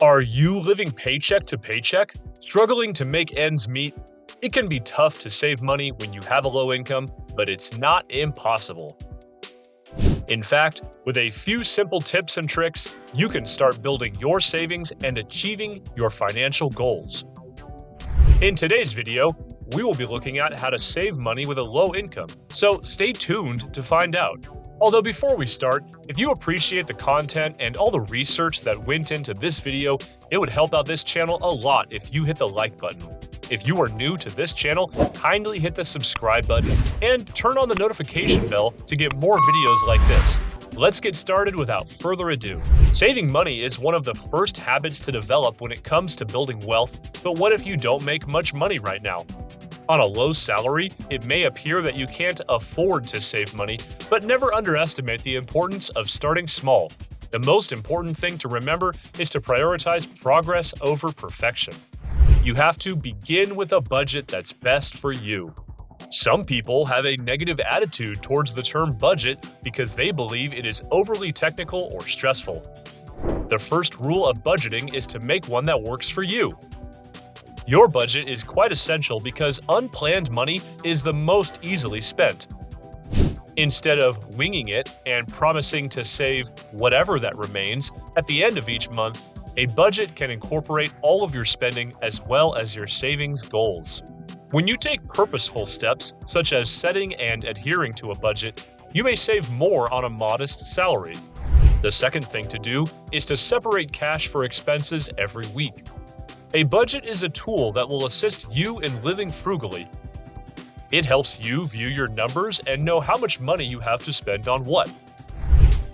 Are you living paycheck to paycheck, struggling to make ends meet? It can be tough to save money when you have a low income, but it's not impossible. In fact, with a few simple tips and tricks, you can start building your savings and achieving your financial goals. In today's video, we will be looking at how to save money with a low income, so stay tuned to find out. Although before we start, if you appreciate the content and all the research that went into this video, it would help out this channel a lot if you hit the like button. If you are new to this channel, kindly hit the subscribe button and turn on the notification bell to get more videos like this. Let's get started without further ado. Saving money is one of the first habits to develop when it comes to building wealth, but what if you don't make much money right now? On a low salary, it may appear that you can't afford to save money, but never underestimate the importance of starting small. The most important thing to remember is to prioritize progress over perfection. You have to begin with a budget that's best for you. Some people have a negative attitude towards the term budget because they believe it is overly technical or stressful. The first rule of budgeting is to make one that works for you. Your budget is quite essential because unplanned money is the most easily spent. Instead of winging it and promising to save whatever that remains at the end of each month, a budget can incorporate all of your spending as well as your savings goals. When you take purposeful steps, such as setting and adhering to a budget, you may save more on a modest salary. The second thing to do is to separate cash for expenses every week. A budget is a tool that will assist you in living frugally. It helps you view your numbers and know how much money you have to spend on what.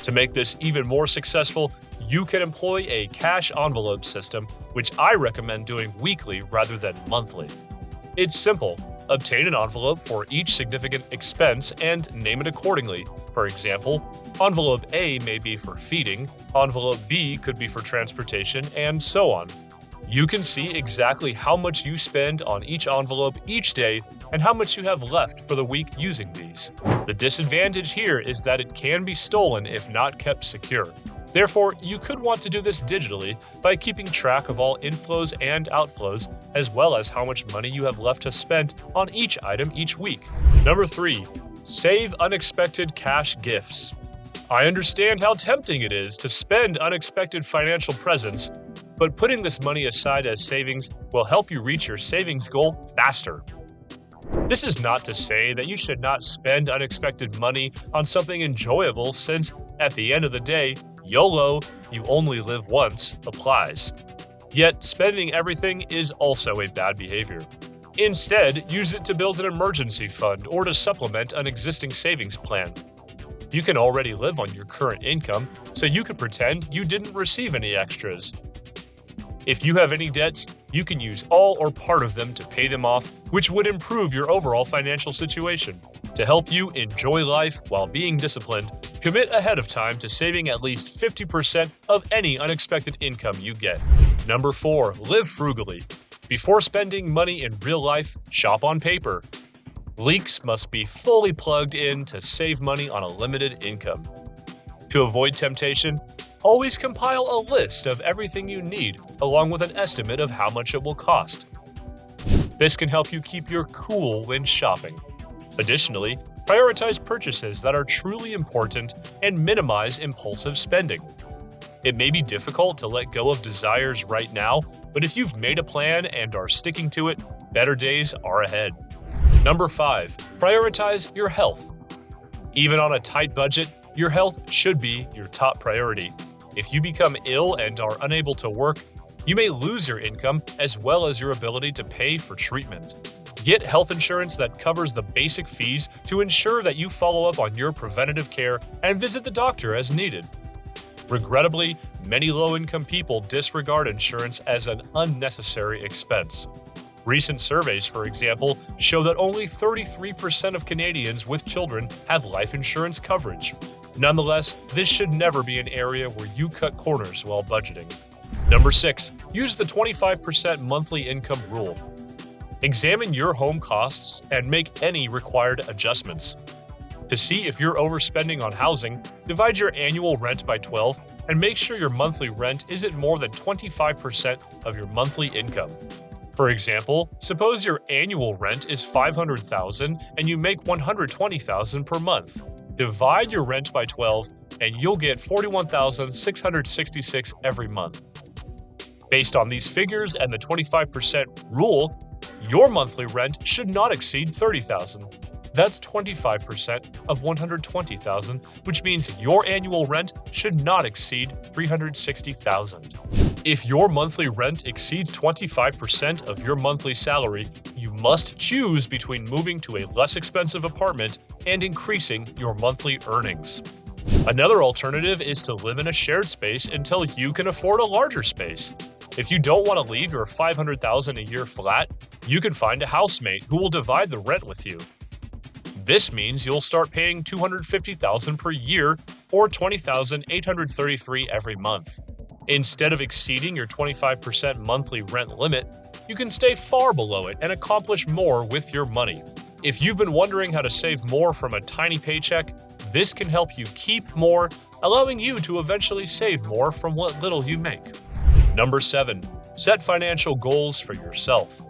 To make this even more successful, you can employ a cash envelope system, which I recommend doing weekly rather than monthly. It's simple. Obtain an envelope for each significant expense and name it accordingly. For example, envelope A may be for feeding, envelope B could be for transportation, and so on. You can see exactly how much you spend on each envelope each day and how much you have left for the week using these. The disadvantage here is that it can be stolen if not kept secure. Therefore, you could want to do this digitally by keeping track of all inflows and outflows, as well as how much money you have left to spend on each item each week. Number 3, save unexpected cash gifts. I understand how tempting it is to spend unexpected financial presents, but putting this money aside as savings will help you reach your savings goal faster. This is not to say that you should not spend unexpected money on something enjoyable, since at the end of the day, YOLO, you only live once, applies. Yet, spending everything is also a bad behavior. Instead, use it to build an emergency fund or to supplement an existing savings plan. You can already live on your current income, so you can pretend you didn't receive any extras. If you have any debts, you can use all or part of them to pay them off, which would improve your overall financial situation. To help you enjoy life while being disciplined, commit ahead of time to saving at least 50% of any unexpected income you get. Number 4, live frugally. Before spending money in real life, shop on paper. Leaks must be fully plugged in to save money on a limited income. To avoid temptation, always compile a list of everything you need, along with an estimate of how much it will cost. This can help you keep your cool when shopping. Additionally, prioritize purchases that are truly important and minimize impulsive spending. It may be difficult to let go of desires right now, but if you've made a plan and are sticking to it, better days are ahead. Number 5, prioritize your health. Even on a tight budget, your health should be your top priority. If you become ill and are unable to work, you may lose your income as well as your ability to pay for treatment. Get health insurance that covers the basic fees to ensure that you follow up on your preventative care and visit the doctor as needed. Regrettably, many low-income people disregard insurance as an unnecessary expense. Recent surveys, for example, show that only 33% of Canadians with children have life insurance coverage. Nonetheless, this should never be an area where you cut corners while budgeting. Number 6, use the 25% monthly income rule. Examine your home costs and make any required adjustments. To see if you're overspending on housing, divide your annual rent by 12 and make sure your monthly rent isn't more than 25% of your monthly income. For example, suppose your annual rent is $500,000 and you make $120,000 per month. Divide your rent by 12 and you'll get $41,666 every month. Based on these figures and the 25% rule, your monthly rent should not exceed $30,000. That's 25% of $120,000, which means your annual rent should not exceed $360,000. If your monthly rent exceeds 25% of your monthly salary, you must choose between moving to a less expensive apartment and increasing your monthly earnings. Another alternative is to live in a shared space until you can afford a larger space. If you don't want to leave your $500,000 a year flat, you can find a housemate who will divide the rent with you. This means you'll start paying $250,000 per year or $20,833 every month. Instead of exceeding your 25% monthly rent limit, you can stay far below it and accomplish more with your money. If you've been wondering how to save more from a tiny paycheck, this can help you keep more, allowing you to eventually save more from what little you make. Number 7, set financial goals for yourself.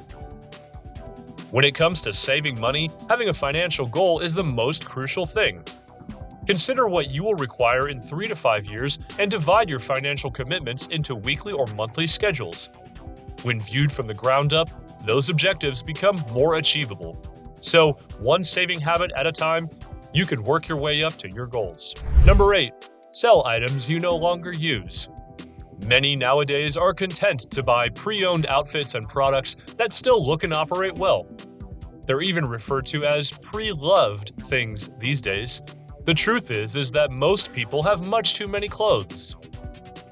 When it comes to saving money, having a financial goal is the most crucial thing. Consider what you will require in 3 to 5 years and divide your financial commitments into weekly or monthly schedules. When viewed from the ground up, those objectives become more achievable. So, one saving habit at a time, you can work your way up to your goals. Number 8, sell items you no longer use. Many nowadays are content to buy pre-owned outfits and products that still look and operate well. They're even referred to as pre-loved things these days. The truth is that most people have much too many clothes.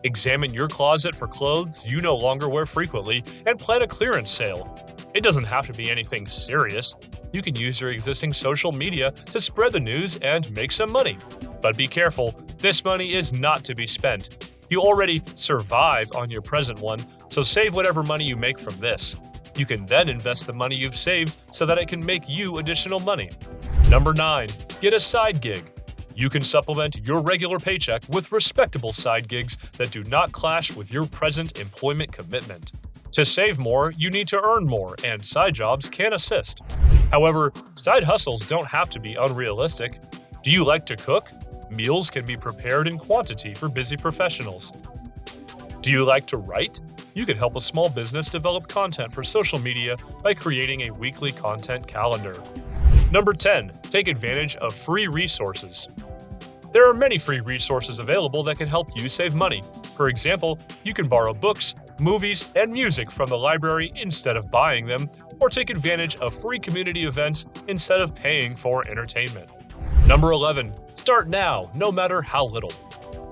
Examine your closet for clothes you no longer wear frequently and plan a clearance sale. It doesn't have to be anything serious. You can use your existing social media to spread the news and make some money. But be careful, this money is not to be spent. You already survive on your present one, so save whatever money you make from this. You can then invest the money you've saved so that it can make you additional money. Number 9, get a side gig. You can supplement your regular paycheck with respectable side gigs that do not clash with your present employment commitment. To save more, you need to earn more, and side jobs can assist. However, side hustles don't have to be unrealistic. Do you like to cook? Meals can be prepared in quantity for busy professionals. Do you like to write? You can help a small business develop content for social media by creating a weekly content calendar. Number 10, take advantage of free resources. There are many free resources available that can help you save money. For example, you can borrow books, movies, and music from the library instead of buying them, or take advantage of free community events instead of paying for entertainment. Number 11, start now, no matter how little.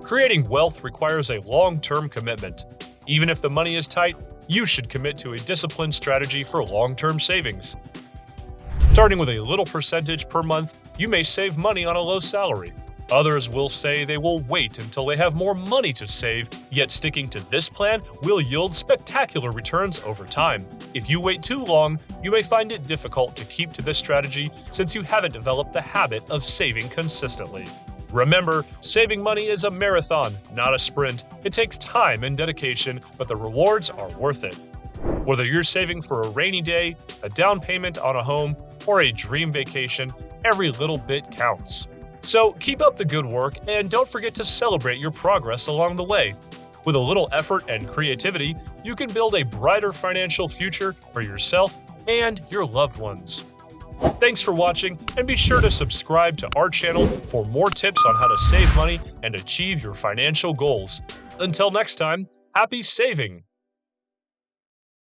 Creating wealth requires a long-term commitment. Even if the money is tight, you should commit to a disciplined strategy for long-term savings. Starting with a little percentage per month, you may save money on a low salary. Others will say they will wait until they have more money to save, yet sticking to this plan will yield spectacular returns over time. If you wait too long, you may find it difficult to keep to this strategy since you haven't developed the habit of saving consistently. Remember, saving money is a marathon, not a sprint. It takes time and dedication, but the rewards are worth it. Whether you're saving for a rainy day, a down payment on a home, or a dream vacation, every little bit counts. So keep up the good work and don't forget to celebrate your progress along the way. With a little effort and creativity, you can build a brighter financial future for yourself and your loved ones. Thanks for watching, and be sure to subscribe to our channel for more tips on how to save money and achieve your financial goals. Until next time, happy saving!